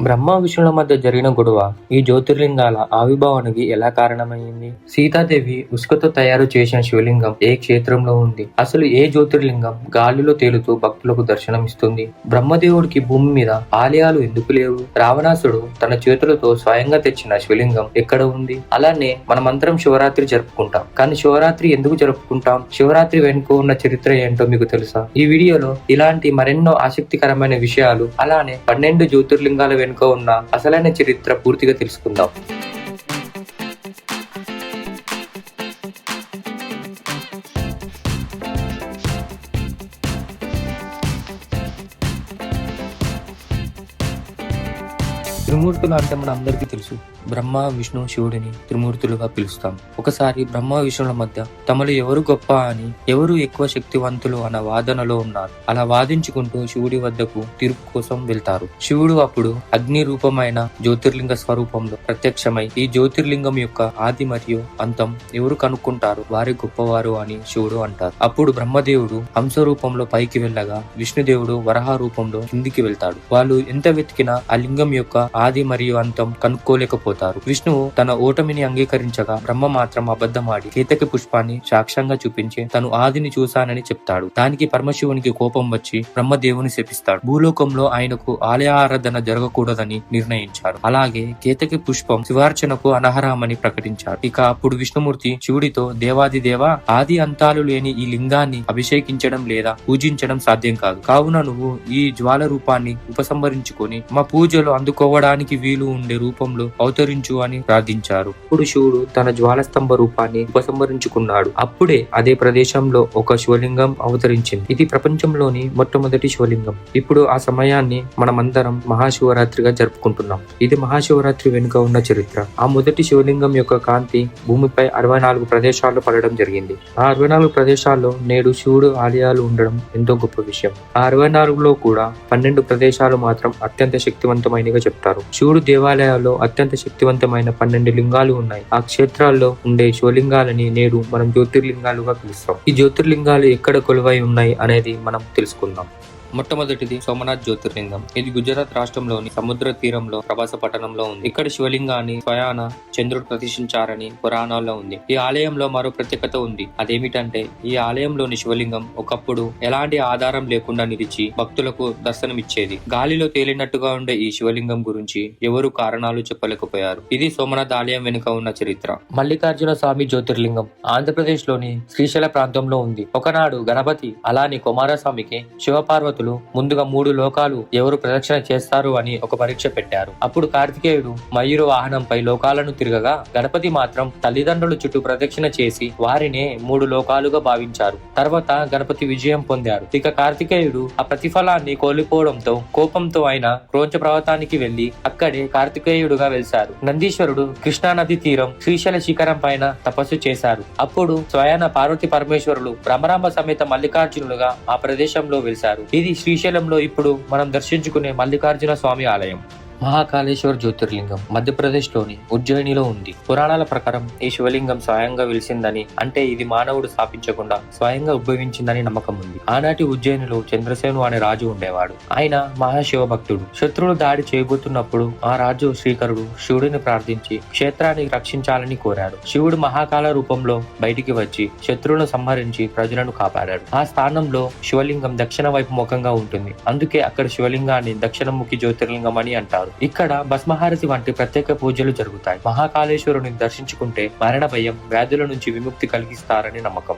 బ్రహ్మ విష్ణుల మధ్య జరిగిన గొడవ ఈ జ్యోతిర్లింగాల ఆవిర్భావానికి ఎలా కారణమైంది? సీతాదేవి ఉసుకతో తయారు చేసిన శివలింగం ఏ క్షేత్రంలో ఉంది? అసలు ఏ జ్యోతిర్లింగం గాలిలో తేలుతూ భక్తులకు దర్శనమిస్తుంది? బ్రహ్మదేవుడికి భూమి మీద ఆలయాలు ఎందుకు లేవు? రావణాసుడు తన చేతులతో స్వయంగా తెచ్చిన శివలింగం ఎక్కడ ఉంది? అలానే మనమందరం శివరాత్రి జరుపుకుంటాం, కానీ శివరాత్రి ఎందుకు జరుపుకుంటాం? శివరాత్రి వెనుక ఉన్న చరిత్ర ఏంటో మీకు తెలుసా? ఈ వీడియోలో ఇలాంటి మరెన్నో ఆసక్తికరమైన విషయాలు, అలానే 12 జ్యోతిర్లింగాల వెనుక ఉన్న అసలైన చరిత్ర పూర్తిగా తెలుసుకుందాం. త్రిమూర్తులు అంటే మన అందరికీ తెలుసు. బ్రహ్మ, విష్ణు, శివుడిని త్రిమూర్తులుగా పిలుస్తాం. ఒకసారి బ్రహ్మ విష్ణుల మధ్య తమలో ఎవరు గొప్ప అని, ఎవరు ఎక్కువ శక్తివంతులు అన్న వాదనలో ఉన్నారు. అలా వాదించుకుంటూ శివుడి వద్దకు తీర్పు కోసం వెళ్తారు. శివుడు అప్పుడు అగ్ని రూపమైన జ్యోతిర్లింగ స్వరూపంలో ప్రత్యక్షమై ఈ జ్యోతిర్లింగం యొక్క ఆది మరియు అంతం ఎవరు కనుక్కుంటారు వారి గొప్పవారు అని శివుడు అంటారు. అప్పుడు బ్రహ్మదేవుడు హంస రూపంలో పైకి వెళ్ళగా విష్ణుదేవుడు వరాహ రూపంలో కిందికి వెళ్తాడు. వాళ్ళు ఎంత వెతికినా ఆ లింగం యొక్క ఆది మరియు అంతం కనుక్కోలేకపోతారు. విష్ణువు తన ఓటమిని అంగీకరించగా బ్రహ్మ మాత్రం అబద్ధమాడి కేతకి పుష్పాన్ని సాక్ష్యంగా చూపించి తను ఆదిని చూశానని చెప్తాడు. దానికి పరమశివునికి కోపం వచ్చి బ్రహ్మదేవుని శపిస్తాడు. భూలోకంలో ఆయనకు ఆలయ ఆరాధన జరగకూడదని నిర్ణయించారు. అలాగే కేతకి పుష్పం శివార్చనకు అనర్హమని ప్రకటించారు. ఇక అప్పుడు విష్ణుమూర్తి శివుడితో, దేవాది దేవా, ఆది అంతాలు లేని ఈ లింగాన్ని అభిషేకించడం లేదా పూజించడం సాధ్యం కాదు. కావున నువ్వు ఈ జ్వాల రూపాన్ని ఉపసంహరించుకొని మా పూజలు అందుకోవడానికి వీలు ఉండే రూపంలో అవతరించు అని ప్రార్థించారు. ఇప్పుడు శివుడు తన జ్వాలస్తంభ రూపాన్ని ఉపసంహరించుకున్నాడు. అప్పుడే అదే ప్రదేశంలో ఒక శివలింగం అవతరించింది. ఇది ప్రపంచంలోని మొట్టమొదటి శివలింగం. ఇప్పుడు ఆ సమయాన్ని మనమందరం మహాశివరాత్రిగా జరుపుకుంటున్నాం. ఇది మహాశివరాత్రి వెనుక ఉన్న చరిత్ర. ఆ మొదటి శివలింగం యొక్క కాంతి భూమిపై 64 ప్రదేశాల్లో పడడం జరిగింది. ఆ 64 ప్రదేశాల్లో నేడు శివుడు ఆలయాలు ఉండడం ఎంతో గొప్ప విషయం. ఆ 64లో కూడా 12 ప్రదేశాలు మాత్రం అత్యంత శక్తివంతమైనగా చెప్తారు. శివుడు దేవాలయాల్లో అత్యంత శక్తివంతమైన 12 లింగాలు ఉన్నాయి. ఆ క్షేత్రాల్లో ఉండే శివలింగాలని నేడు మనం జ్యోతిర్లింగాలుగా పిలుస్తాం. ఈ జ్యోతిర్లింగాలు ఎక్కడ కొలువై ఉన్నాయి అనేది మనం తెలుసుకుందాం. మొట్టమొదటిది సోమనాథ్ జ్యోతిర్లింగం. ఇది గుజరాత్ రాష్ట్రంలోని సముద్ర తీరంలో ప్రభాస పట్టణంలో ఉంది. ఇక్కడ శివలింగాన్ని స్వయాన చంద్రుడు ప్రతిష్ఠించారని పురాణాల్లో ఉంది. ఈ ఆలయంలో మరో ప్రత్యేకత ఉంది. అదేమిటంటే ఈ ఆలయంలోని శివలింగం ఒకప్పుడు ఎలాంటి ఆధారం లేకుండా నిలిచి భక్తులకు దర్శనమిచ్చేది. గాలిలో తేలినట్టుగా ఉండే ఈ శివలింగం గురించి ఎవరు కారణాలు చెప్పలేకపోయారు. ఇది సోమనాథ్ ఆలయం వెనుక ఉన్న చరిత్ర. మల్లికార్జున స్వామి జ్యోతిర్లింగం ఆంధ్రప్రదేశ్ లోని శ్రీశైల ప్రాంతంలో ఉంది. ఒకనాడు గణపతి అలాని కుమారస్వామికి శివపార్వతులు ముందుగా 3 లోకాలు ఎవరు ప్రదక్షిణ చేస్తారు అని ఒక పరీక్ష పెట్టారు. అప్పుడు కార్తికేయుడు మయూర వాహనంపై లోకాలను తిరగగా గణపతి మాత్రం తల్లిదండ్రుల చుట్టూ ప్రదక్షిణ చేసి వారినే 3 లోకాలుగా భావించారు. తర్వాత గణపతి విజయం పొందారు. ఇక కార్తికేయుడు ఆ ప్రతిఫలాన్ని కోల్పోవడంతో కోపంతో ఆయన క్రోంచ పర్వతానికి వెళ్లి అక్కడే కార్తికేయుడుగా వెలిశారు. నందీశ్వరుడు కృష్ణా నది తీరం శ్రీశైల శిఖరం పైన తపస్సు చేశారు. అప్పుడు స్వయాన పార్వతి పరమేశ్వరులు బ్రహ్మరాంబ సమేత మల్లికార్జునులుగా ఆ ప్రదేశంలో వెలిశారు. ఇది శ్రీశైలంలో ఇప్పుడు మనం దర్శించుకునే మల్లికార్జున స్వామి ఆలయం. మహాకాళేశ్వర జ్యోతిర్లింగం మధ్యప్రదేశ్ లోని ఉజ్జయినిలో ఉంది. పురాణాల ప్రకారం ఈ శివలింగం స్వయంగా వెలిసిందని, అంటే ఇది మానవుడు స్థాపించకుండా స్వయంగా ఉద్భవించిందని నమ్మకం ఉంది. ఆనాటి ఉజ్జయినిలో చంద్రసేను అనే రాజు ఉండేవాడు. ఆయన మహాశివ భక్తుడు. శత్రువులు దాడి చేయబోతున్నప్పుడు ఆ రాజు శ్రీకరుడు శివుడిని ప్రార్థించి క్షేత్రాన్ని రక్షించాలని కోరాడు. శివుడు మహాకాళ రూపంలో బయటికి వచ్చి శత్రువులను సంహరించి ప్రజలను కాపాడాడు. ఆ స్థానంలో శివలింగం దక్షిణ వైపు ముఖంగా ఉంటుంది. అందుకే అక్కడ శివలింగాన్ని దక్షిణముఖి జ్యోతిర్లింగం అని అంటారు. ఇక్కడ భస్మహారతి వంటి ప్రత్యేక పూజలు జరుగుతాయి. మహాకాళేశ్వరుని దర్శించుకుంటే మరణ భయం, వ్యాధుల నుంచి విముక్తి కలిగిస్తారని నమ్మకం.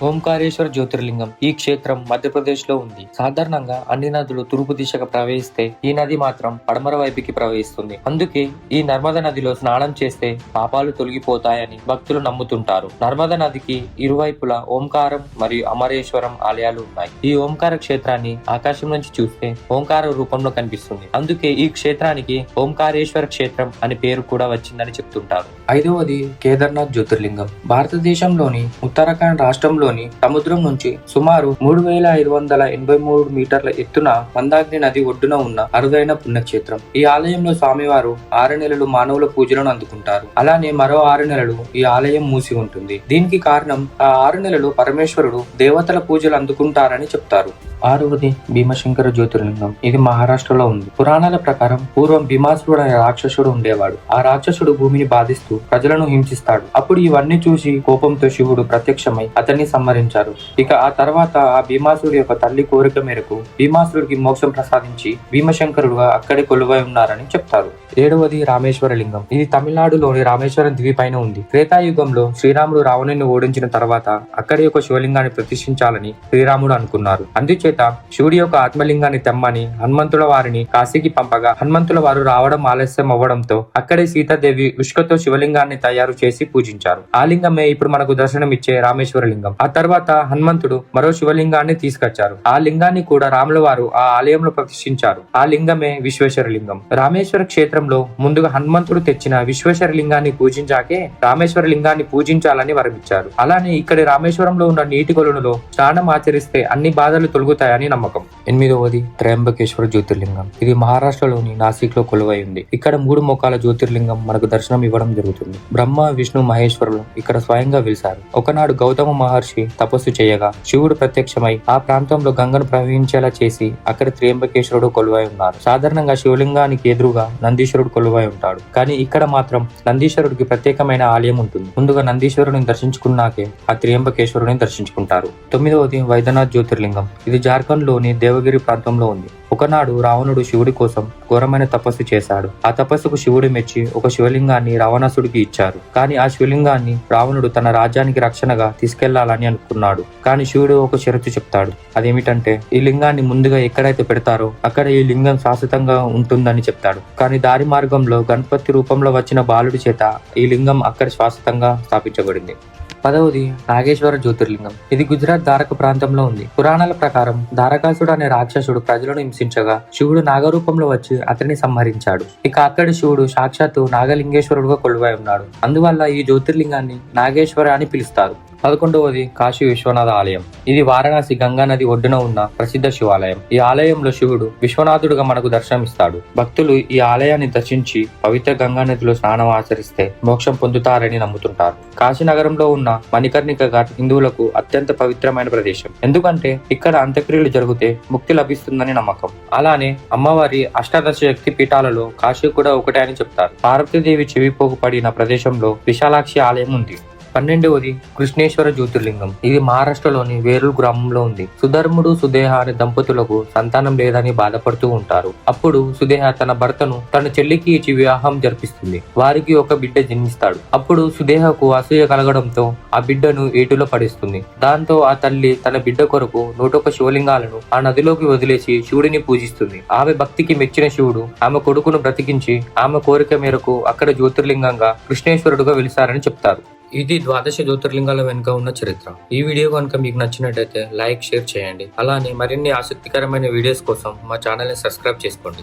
ఓంకారేశ్వర జ్యోతిర్లింగం ఈ క్షేత్రం మధ్యప్రదేశ్ లో ఉంది. సాధారణంగా అన్ని నదులు తూర్పు దిశగా ప్రవహిస్తే ఈ నది మాత్రం పడమర వైపుకి ప్రవహిస్తుంది. అందుకే ఈ నర్మదా నదిలో స్నానం చేస్తే పాపాలు తొలగిపోతాయని భక్తులు నమ్ముతుంటారు. నర్మదా నదికి ఇరువైపులా ఓంకారం మరియు అమరేశ్వరం ఆలయాలు ఉన్నాయి. ఈ ఓంకార క్షేత్రాన్ని ఆకాశం నుంచి చూస్తే ఓంకార రూపంలో కనిపిస్తుంది. అందుకే ఈ క్షేత్రానికి ఓంకారేశ్వర క్షేత్రం అని పేరు కూడా వచ్చిందని చెప్తుంటారు. 5వది కేదార్నాథ్ జ్యోతిర్లింగం. భారతదేశంలోని ఉత్తరాఖండ్ రాష్ట్రంలో సముద్రం నుంచి సుమారు 3583 మీటర్ల ఎత్తున మందాగ్ని నది ఒడ్డున ఉన్న అరుదైన పుణ్యక్షేత్రం. ఈ ఆలయంలో స్వామివారు 6 నెలలు మానవుల పూజలను అందుకుంటారు. అలానే మరో 6 నెలలు ఈ ఆలయం మూసి ఉంటుంది. దీనికి కారణం ఆ 6 నెలలు పరమేశ్వరుడు దేవతల పూజలు అందుకుంటారని చెప్తారు. ఆరవది భీమశంకర జ్యోతిర్లింగం. ఇది మహారాష్ట్రలో ఉంది. పురాణాల ప్రకారం పూర్వం భీమాసురుడు అనే రాక్షసుడు ఉండేవాడు. ఆ రాక్షసుడు భూమిని బాధిస్తూ ప్రజలను హింసిస్తాడు. అప్పుడు ఇవన్నీ చూసి కోపంతో శివుడు ప్రత్యక్షమై అతన్ని సంహరించారు. ఇక ఆ తర్వాత ఆ భీమాసురుడు యొక్క తల్లి కోరిక మేరకు భీమాసురుడికి మోక్షం ప్రసాదించి భీమశంకరుడుగా అక్కడే కొలువై ఉన్నారని చెప్తారు. ఏడవది రామేశ్వర లింగం. ఇది తమిళనాడులోని రామేశ్వరం దివి పైన ఉంది. త్రేతాయుగంలో శ్రీరాముడు రావణుని ఓడించిన తర్వాత అక్కడే ఒక శివలింగాన్ని ప్రతిష్ఠించాలని శ్రీరాముడు అనుకున్నారు. అందుచేత శివుడి యొక్క ఆత్మలింగాన్ని తెమ్మని హనుమంతుల వారిని కాశీకి పంపగా హనుమంతుల వారు రావడం ఆలస్యం అవ్వడంతో అక్కడే సీతాదేవి ఉష్కతో శివలింగాన్ని తయారు చేసి పూజించారు. ఆ లింగమే ఇప్పుడు మనకు దర్శనం ఇచ్చే రామేశ్వర లింగం. ఆ తర్వాత హనుమంతుడు మరో శివలింగాన్ని తీసుకొచ్చారు. ఆ లింగాన్ని కూడా రాముల వారు ఆ ఆలయంలో ప్రతిష్ఠించారు. ఆ లింగమే విశ్వేశ్వర లింగం. రామేశ్వర క్షేత్రంలో ముందుగా హనుమంతుడు తెచ్చిన విశ్వేశ్వర లింగాన్ని పూజించాకే రామేశ్వర లింగాన్ని పూజించాలని వరమిచ్చారు. అలానే ఇక్కడి రామేశ్వరంలో ఉన్న నీటి కొలనులో స్నానం ఆచరిస్తే అన్ని బాధలు తొలగుతాయని నమ్మకం. ఎనిమిదవది త్రయంబకేశ్వర జ్యోతిర్లింగం. ఇది మహారాష్ట్రలోని నాసిక్ లో కొలువై ఉంది. ఇక్కడ 3 ముఖాల జ్యోతిర్లింగం మనకు దర్శనం ఇవ్వడం జరుగుతుంది. బ్రహ్మ, విష్ణు, మహేశ్వరులు ఇక్కడ స్వయంగా వెలిశారు. ఒకనాడు గౌతమ మహర్షి తపస్సు చేయగా శివుడు ప్రత్యక్షమై ఆ ప్రాంతంలో గంగను ప్రవహించేలా చేసి అక్కడ త్రయంబకేశ్వరుడు కొలువై ఉన్నారు. సాధారణంగా శివలింగానికి ఎదురుగా నందీశ్వరుడు కొలువై ఉంటాడు. కానీ ఇక్కడ మాత్రం నందీశ్వరుడికి ప్రత్యేకమైన ఆలయం ఉంటుంది. ముందుగా నందీశ్వరుని దర్శించుకున్నాకే ఆ త్రయంబకేశ్వరుని దర్శించుకుంటారు. 9వది వైద్యనాథ్ జ్యోతిర్లింగం. ఇది జార్ఖండ్ లోని దేవగిరి ప్రాంతంలో ఉంది. ఒకనాడు రావణుడు శివుడి కోసం ఘోరమైన తపస్సు చేశాడు. ఆ తపస్సుకు శివుడు మెచ్చి ఒక శివలింగాన్ని రావణాసుడికి ఇచ్చారు. కానీ ఆ శివలింగాన్ని రావణుడు తన రాజ్యానికి రక్షణగా తీసుకెళ్లాలని అనుకున్నాడు. కానీ శివుడు ఒక షరతు చెప్తాడు. అదేమిటంటే ఈ లింగాన్ని ముందుగా ఎక్కడైతే పెడతారో అక్కడ ఈ లింగం శాశ్వతంగా ఉంటుందని చెప్తాడు. కానీ దారి మార్గంలో గణపతి రూపంలో వచ్చిన బాలుడి చేత ఈ లింగం అక్కడ శాశ్వతంగా స్థాపించబడింది. 10వది నాగేశ్వర జ్యోతిర్లింగం. ఇది గుజరాత్ ద్వారక ప్రాంతంలో ఉంది. పురాణాల ప్రకారం ద్వారకాసుడు అనే రాక్షసుడు ప్రజలను హింసించగా శివుడు నాగరూపంలో వచ్చి అతన్ని సంహరించాడు. ఇక అక్కడి శివుడు సాక్షాత్తు నాగలింగేశ్వరుడుగా కొలువై ఉన్నాడు. అందువల్ల ఈ జ్యోతిర్లింగాన్ని నాగేశ్వర అని పిలుస్తారు. 11వది కాశీ విశ్వనాథ ఆలయం. ఇది వారణాసి గంగా నది ఒడ్డున ఉన్న ప్రసిద్ధ శివాలయం. ఈ ఆలయంలో శివుడు విశ్వనాథుడుగా మనకు దర్శనమిస్తాడు. భక్తులు ఈ ఆలయాన్ని దర్శించి పవిత్ర గంగా నదిలో స్నానం ఆచరిస్తే మోక్షం పొందుతారని నమ్ముతుంటారు. కాశీ నగరంలో ఉన్న మణికర్ణిక ఘాట్ హిందువులకు అత్యంత పవిత్రమైన ప్రదేశం. ఎందుకంటే ఇక్కడ అంత్యక్రియలు జరిగితే ముక్తి లభిస్తుందని నమ్మకం. అలానే అమ్మవారి అష్టాదశ శక్తి పీఠాలలో కాశీ కూడా ఒకటే అని చెప్తారు. పార్వతీదేవి చెవిపోగు పడిన ప్రదేశంలో విశాలాక్షి ఆలయం ఉంది. 12వది కృష్ణేశ్వర జ్యోతిర్లింగం. ఇది మహారాష్ట్రలోని వేరూరు గ్రామంలో ఉంది. సుధర్ముడు, సుదేహ అనే దంపతులకు సంతానం లేదని బాధపడుతూ ఉంటారు. అప్పుడు సుదేహ తన భర్తను తన చెల్లికి ఇచ్చి వివాహం జరిపిస్తుంది. వారికి ఒక బిడ్డ జన్మిస్తాడు. అప్పుడు సుదేహకు అసూయ కలగడంతో ఆ బిడ్డను ఏటిలో పడేస్తుంది. దాంతో ఆ తల్లి తన బిడ్డ కొరకు 101 శివలింగాలను ఆ నదిలోకి వదిలేసి శివుడిని పూజిస్తుంది. ఆమె భక్తికి మెచ్చిన శివుడు ఆమె కొడుకును బ్రతికించి ఆమె కోరిక మేరకు అక్కడ జ్యోతిర్లింగంగా కృష్ణేశ్వరుడుగా వెలిసారని చెప్తారు. ఇది 12 జ్యోతిర్లింగాల వెనుక ఉన్న చరిత్ర. ఈ వీడియో కనుక మీకు నచ్చినట్టయితే లైక్, షేర్ చేయండి. అలానే మరిన్ని ఆసక్తికరమైన వీడియోస్ కోసం మా ఛానల్ ని సబ్స్క్రైబ్ చేసుకోండి.